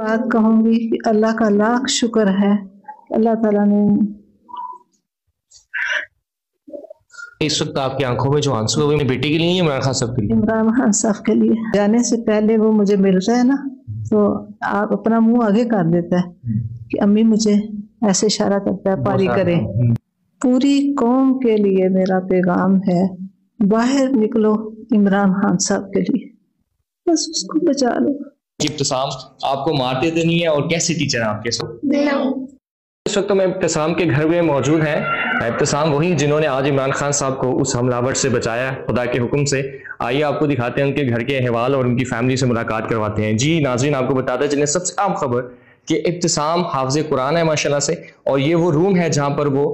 بات کہوں گی کہ اللہ کا لاکھ شکر ہے، اللہ تعالیٰ نے اس وقت آپ کی آنکھوں میں جو آنسو ہے وہ بیٹی کے لیے یا عمران خان صاحب کے لیے؟ عمران خان صاحب کے لیے۔ جانے سے پہلے وہ مجھے ملتا ہے نا تو آپ اپنا منہ آگے کر دیتا ہے کہ امی مجھے ایسے اشارہ کرتا ہے پاری کرے۔ پوری قوم کے لیے میرا پیغام ہے، باہر نکلو عمران خان صاحب کے لیے، بس اس کو بچا لو۔ ابتسام آپ کو مارتے تو نہیں ہے اور کیسے ٹیچر ہیں آپ کے ساتھ؟ اس وقت میں ابتسام کے گھر میں موجود ہیں۔ ابتسام وہی جنہوں نے آج عمران خان صاحب کو اس حملہ آور سے بچایا خدا کے حکم سے۔ آئیے آپ کو دکھاتے ہیں ان کے گھر کے احوال اور ان کی فیملی سے ملاقات کرواتے ہیں۔ جی ناظرین، آپ کو بتاتے چلیں سب سے اہم خبر کہ ابتسام حافظ قرآن ہے ماشاءاللہ سے، اور یہ وہ روم ہے جہاں پر وہ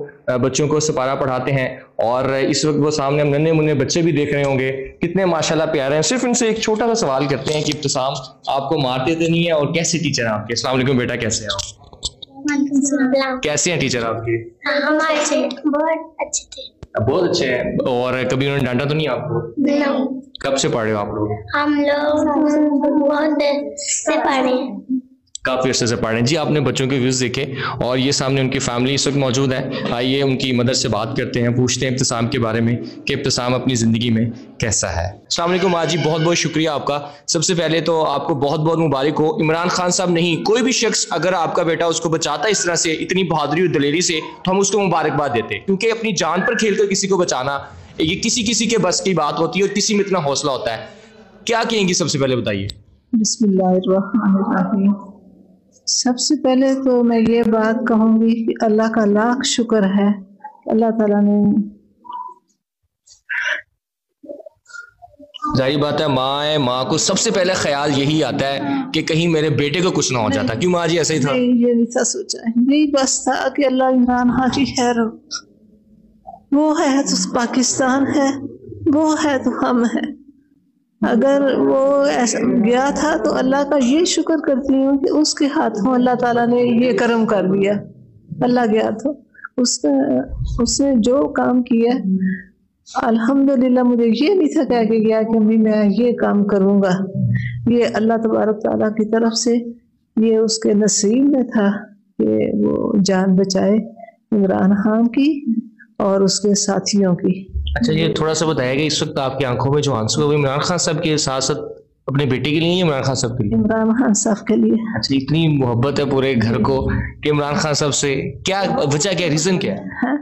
بچوں کو سپارہ پڑھاتے ہیں، اور اس وقت وہ سامنے ہم ننھے منھے بچے بھی دیکھ رہے ہوں گے کتنے ماشاءاللہ پیارے ہیں۔ صرف ان سے ایک چھوٹا سا سوال کرتے ہیں کہ ابتسام آپ کو مارتے تو نہیں ہے اور کیسے ٹیچر ہیں آپ کے؟ السلام علیکم بیٹا، کیسے ہیں آپ؟ کیسے ہیں ٹیچر آپ کے؟ بہت اچھے تھے۔ بہت اچھے ہیں، اور کبھی انہوں نے ڈانٹا تو نہیں آپ کو؟ کب سے پڑھ رہے ہو آپ لوگ؟ ہم لوگ بہت دیر سے پڑھے ہیں، کافی عرصے سے پڑھ رہے ہیں۔ جی آپ نے بچوں کے ویوز دیکھے، اور یہ سامنے ان کی فیملی اس وقت موجود ہے۔ آئیے ان کی مدر سے بات کرتے ہیں، پوچھتے ہیں ابتسام کے بارے میں کہ ابتسام اپنی زندگی میں کیسا ہے۔ السلام علیکم آج جی، بہت بہت شکریہ آپ کا۔ سب سے پہلے تو آپ کو بہت بہت مبارک ہو۔ عمران خان صاحب نہیں، کوئی بھی شخص اگر آپ کا بیٹا اس کو بچاتا ہے اس طرح سے، اتنی بہادری اور دلیری سے، تو ہم اس کو مبارکباد دیتے ہیں، کیونکہ اپنی جان پر کھیل کر کسی کو بچانا یہ کسی کے بس کی بات ہوتی ہے، اور کسی میں اتنا حوصلہ ہوتا ہے۔ کیا کہیں گی سب سے پہلے بتائیے؟ بسم اللہ الرحمن الرحیم۔ سب سے پہلے تو میں یہ بات کہوں گی کہ اللہ کا لاکھ شکر ہے، اللہ تعالیٰ نے ظاہر بات ہے ماں کو سب سے پہلے خیال یہی آتا ہے کہ کہیں میرے بیٹے کو کچھ نہ ہو جاتا۔ کیوں ماں جی ایسا ہی تھا؟ یہ نہیں تھا سوچا ہے، یہی بس تھا کہ اللہ عمران خان کی خیر ہو، وہ ہے تو پاکستان ہے، وہ ہے تو ہم ہے۔ اگر وہ ایسا گیا تھا تو اللہ کا یہ شکر کرتی ہوں کہ اس کے ہاتھوں اللہ تعالیٰ نے یہ کرم کر دیا۔ اللہ گیا تو اس نے جو کام کیا الحمدللہ، مجھے یہ نہیں تھا کہہ کے گیا کہ میں یہ کام کروں گا، یہ اللہ تبارک تعالیٰ کی طرف سے یہ اس کے نصیب میں تھا کہ وہ جان بچائے عمران خان کی اور اس کے ساتھیوں کی۔ اچھا یہ تھوڑا سا بتائیے کہ اس وقت آپ کی آنکھوں میں جو آنسو ہے وہ عمران خان صاحب کے ساتھ ساتھ اپنے بیٹے کے لیے یا عمران خان صاحب کے لیے؟ عمران خان صاحب کے لیے۔ اچھا اتنی محبت ہے پورے گھر کو کہ عمران خان صاحب سے، کیا وجہ، کیا ریزن کیا ہے؟